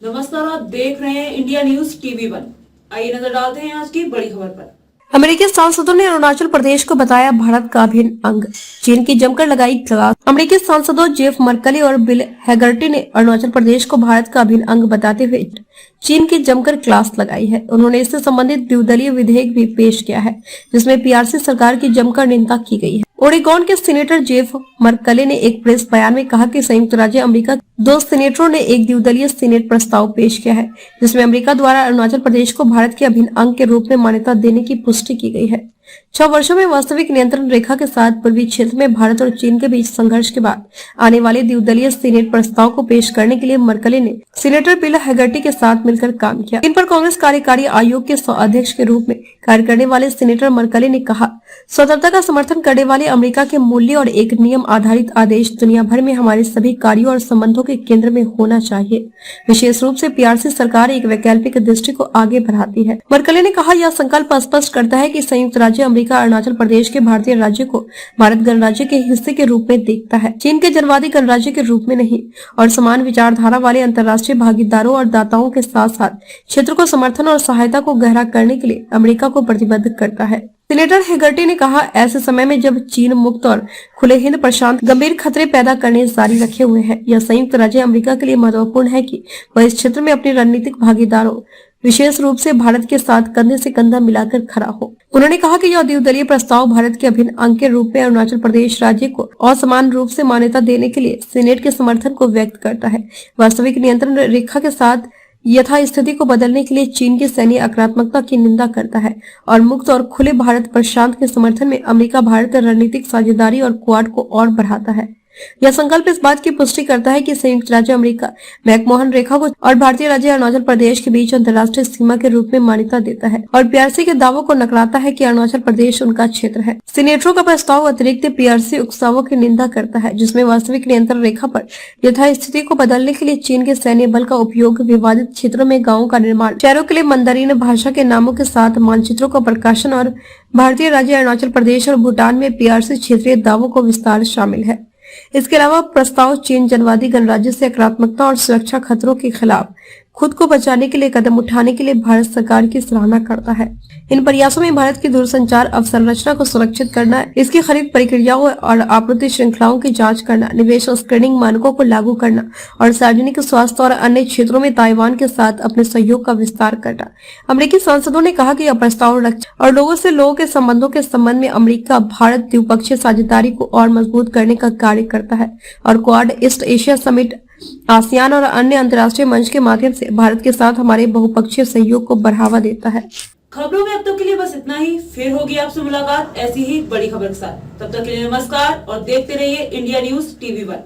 नमस्कार, आप देख रहे हैं इंडिया न्यूज टीवी 1। आइए नजर डालते हैं आज की बड़ी खबर पर। अमेरिकी सांसदों ने अरुणाचल प्रदेश को बताया भारत का अभिन्न अंग, चीन की जमकर लगाई क्लास। अमेरिकी सांसदों जेफ मर्कली और बिल हैगर्टी ने अरुणाचल प्रदेश को भारत का अभिन्न अंग बताते हुए चीन की जमकर क्लास लगाई है। उन्होंने इससे संबंधित द्विदलीय विधेयक भी पेश किया है, जिसमें पीआरसी सरकार की जमकर निंदा की गई है। ओरेगोन के सीनेटर जेफ मर्कले ने एक प्रेस बयान में कहा कि संयुक्त राज्य अमेरिका दो सीनेटरों ने एक द्विदलीय सीनेट प्रस्ताव पेश किया है, जिसमें अमेरिका द्वारा अरुणाचल प्रदेश को भारत के अभिन्न अंग के रूप में मान्यता देने की पुष्टि की गई है। 6 वर्षों में वास्तविक नियंत्रण रेखा के साथ पूर्वी क्षेत्र में भारत और चीन के बीच संघर्ष के बाद आने वाले द्विदलीय सीनेट प्रस्ताव को पेश करने के लिए मर्कले ने सीनेटर बिल हैगर्टी के साथ मिलकर काम किया। इन पर कांग्रेस कार्यकारी आयोग के सह अध्यक्ष के रूप में कार्य करने वाले सीनेटर मर्कले ने कहा, स्वतंत्रता का समर्थन करने वाले अमेरिका के मूल्य और एक नियम आधारित आदेश दुनिया भर में हमारे सभी कार्यों और संबंधों के केंद्र में होना चाहिए। विशेष रूप से पीआरसी सरकार एक वैकल्पिक दृष्टि को आगे बढ़ाती है। मर्कले ने कहा, यह संकल्प स्पष्ट करता है कि संयुक्त राज्य अमेरिका अरुणाचल प्रदेश के भारतीय राज्य को भारत गणराज्य के हिस्से के रूप में देखता है, चीन के जनवादी गणराज्य के रूप में नहीं, और समान विचारधारा वाले अंतर्राष्ट्रीय भागीदारों और दाताओं के साथ साथ क्षेत्र को समर्थन और सहायता को गहरा करने के लिए अमेरिका को प्रतिबद्ध करता है। सीनेटर हैगर्टी ने कहा, ऐसे समय में जब चीन मुक्त और खुले हिंद प्रशांत गंभीर खतरे पैदा करने जारी रखे हुए हैं, यह संयुक्त राज्य अमेरिका के लिए महत्वपूर्ण है कि वह इस क्षेत्र में अपने रणनीतिक भागीदारों विशेष रूप से भारत के साथ कंधे से कंधा मिलाकर खड़ा हो। उन्होंने कहा कि यह द्विदलीय प्रस्ताव भारत के अभिन्न अंग के रूप में अरुणाचल प्रदेश राज्य को असमान रूप से मान्यता देने के लिए सीनेट के समर्थन को व्यक्त करता है। वास्तविक नियंत्रण रेखा के साथ यथास्थिति को बदलने के लिए चीन की सैन्य आक्रामकता की निंदा करता है और मुक्त और खुले भारत प्रशांत के समर्थन में अमेरिका भारत रणनीतिक साझेदारी और क्वाड को और बढ़ाता है। यह संकल्प इस बात की पुष्टि करता है कि संयुक्त राज्य अमेरिका मैकमोहन रेखा को और भारतीय राज्य अरुणाचल प्रदेश के बीच अंतर्राष्ट्रीय सीमा के रूप में मान्यता देता है और पीआरसी के दावों को नकराता है कि अरुणाचल प्रदेश उनका क्षेत्र है। सीनेटरों का प्रस्ताव अतिरिक्त पीआरसी उकसावों की निंदा करता है, जिसमें वास्तविक नियंत्रण रेखा पर यथास्थिति को बदलने के लिए चीन के सैन्य बल का उपयोग, विवादित क्षेत्रों में गाँवों का निर्माण, शहरों के लिए मंदारिन भाषा के नामों के साथ मानचित्रों का प्रकाशन और भारतीय राज्य अरुणाचल प्रदेश और भूटान में पीआरसी क्षेत्रीय दावों को विस्तार शामिल है। इसके अलावा प्रस्ताव चीन जनवादी गणराज्य से आक्रामकता और सुरक्षा खतरों के खिलाफ खुद को बचाने के लिए कदम उठाने के लिए भारत सरकार की सराहना करता है। इन प्रयासों में भारत की दूरसंचार अवसंरचना को सुरक्षित करना, इसकी खरीद प्रक्रियाओं और आपूर्ति श्रृंखलाओं की जांच करना, निवेश और स्क्रीनिंग मानकों को लागू करना और सार्वजनिक स्वास्थ्य और अन्य क्षेत्रों में ताइवान के साथ अपने सहयोग का विस्तार करना। अमेरिकी सांसदों ने कहा कि यह प्रस्ताव रक्षा और लोगों से लोगों के संबंधों के संबंध में अमेरिका भारत द्विपक्षीय साझेदारी को और मजबूत करने का कार्य करता है और quad, east Asia summit, ASEAN और अन्य अंतर्राष्ट्रीय मंच के माध्यम से भारत के साथ हमारे बहुपक्षीय सहयोग को बढ़ावा देता है। खबरों में अब तक के लिए बस इतना ही। फिर होगी आपसे मुलाकात ऐसी ही बड़ी खबर के साथ। तब तक के लिए नमस्कार और देखते रहिए इंडिया न्यूज टीवी 1।